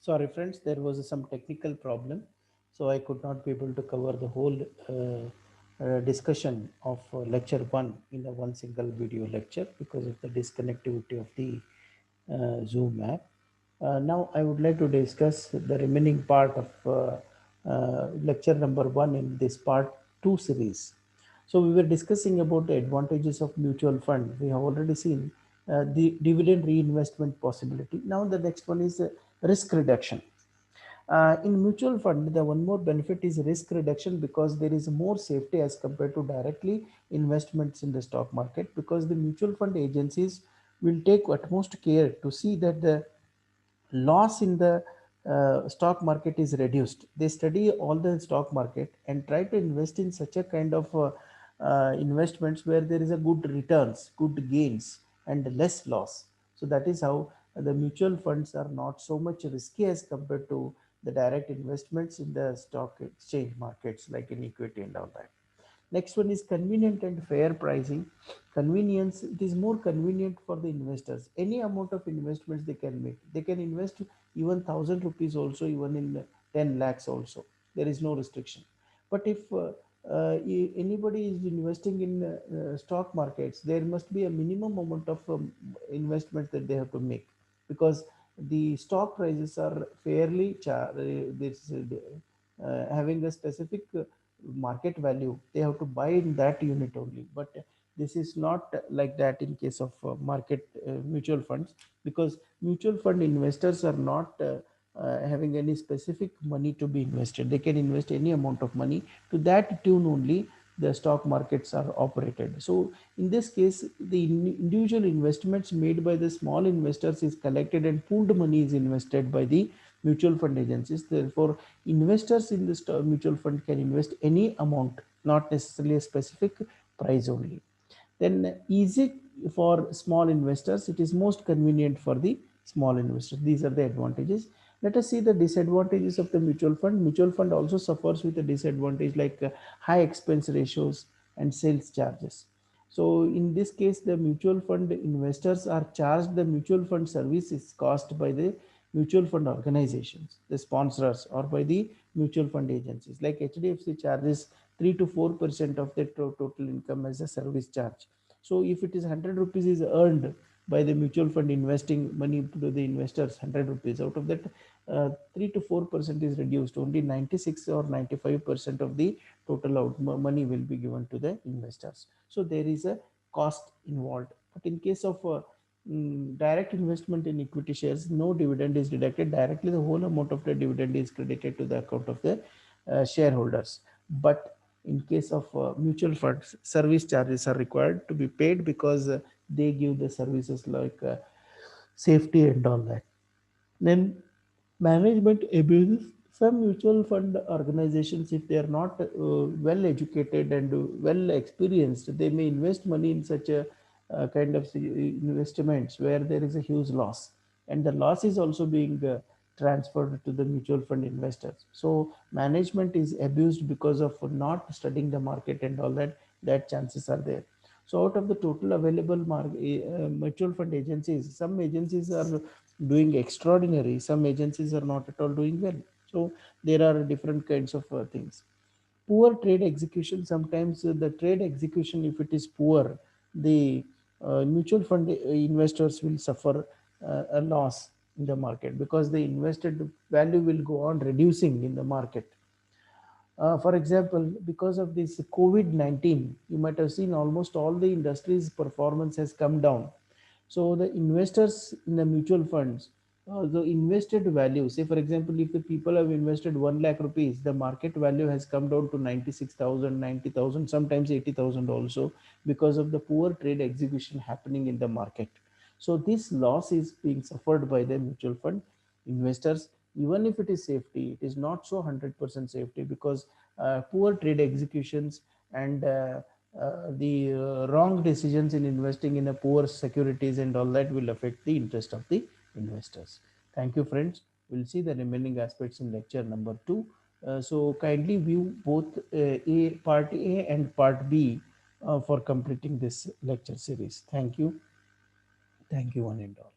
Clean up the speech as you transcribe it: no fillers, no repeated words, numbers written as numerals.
Sorry, friends, there was some technical problem, so I could not be able to cover the whole discussion of lecture one in the one single video lecture because of the disconnectivity of the Zoom app. Now, I would like to discuss the remaining part of lecture number one in this part two series. So we were discussing about the advantages of mutual fund. We have already seen the dividend reinvestment possibility. Now the next one is risk reduction. In mutual fund, the one more benefit is risk reduction because there is more safety as compared to directly investments in the stock market, because the mutual fund agencies will take utmost care to see that the loss in the stock market is reduced. They study all the stock market and try to invest in such a kind of investments where there is a good returns, good gains, and less loss. So that is how the mutual funds are not so much risky as compared to the direct investments in the stock exchange markets like in equity and all that. Next one is convenient and fair pricing. Convenience, it is more convenient for the investors. Any amount of investments they can make. They can invest even 1,000 rupees also, even in 10 lakhs also. There is no restriction. But if anybody is investing in stock markets, there must be a minimum amount of investment that they have to make, because the stock prices are fairly having a specific market value. They have to buy in that unit only. But this is not like that in case of market mutual funds, because mutual fund investors are not having any specific money to be invested. They can invest any amount of money. To that tune only the stock markets are operated. So in this case, the individual investments made by the small investors is collected and pooled money is invested by the mutual fund agencies. Therefore, investors in this mutual fund can invest any amount, not necessarily a specific price only. Then easy for small investors, it is most convenient for the small investors. These are the advantages. Let us see the disadvantages of the mutual fund. Mutual fund also suffers with a disadvantage like high expense ratios and sales charges. So in this case, the mutual fund investors are charged the mutual fund service is cost by the mutual fund organizations, the sponsors, or by the mutual fund agencies. Like HDFC charges 3 to 4% of the total income as a service charge. So if it is 100 rupees is earned by the mutual fund investing money to the investors, 100 rupees, out of that 3 to 4% is reduced. Only 96 or 95% of the total money will be given to the investors. So there is a cost involved. But in case of direct investment in equity shares, no dividend is deducted directly. The whole amount of the dividend is credited to the account of the shareholders. But in case of mutual funds, service charges are required to be paid because they give the services like safety and all that. Then management abuses. Some mutual fund organizations, if they are not well educated and well experienced, they may invest money in such a kind of investments where there is a huge loss, and the loss is also being transferred to the mutual fund investors. So management is abused because of not studying the market and all that. That chances are there. So out of the total available mutual fund agencies, some agencies are doing extraordinary, some agencies are not at all doing well. So there are different kinds of things. Poor trade execution, sometimes the trade execution, if it is poor, the mutual fund investors will suffer a loss in the market, because the invested value will go on reducing in the market. For example, because of this COVID-19, you might have seen almost all the industries' performance has come down. So the investors in the mutual funds, the invested value, say for example, if the people have invested 1 lakh rupees, the market value has come down to 96,000, 90,000, sometimes 80,000 also, because of the poor trade execution happening in the market. So this loss is being suffered by the mutual fund investors. Even if it is safety, it is not so 100% safety, because poor trade executions and the wrong decisions in investing in a poor securities and all that will affect the interest of the investors. Thank you, friends. We'll see the remaining aspects in lecture number two. So kindly view both part A and part B for completing this lecture series. Thank you. Thank you, one and all.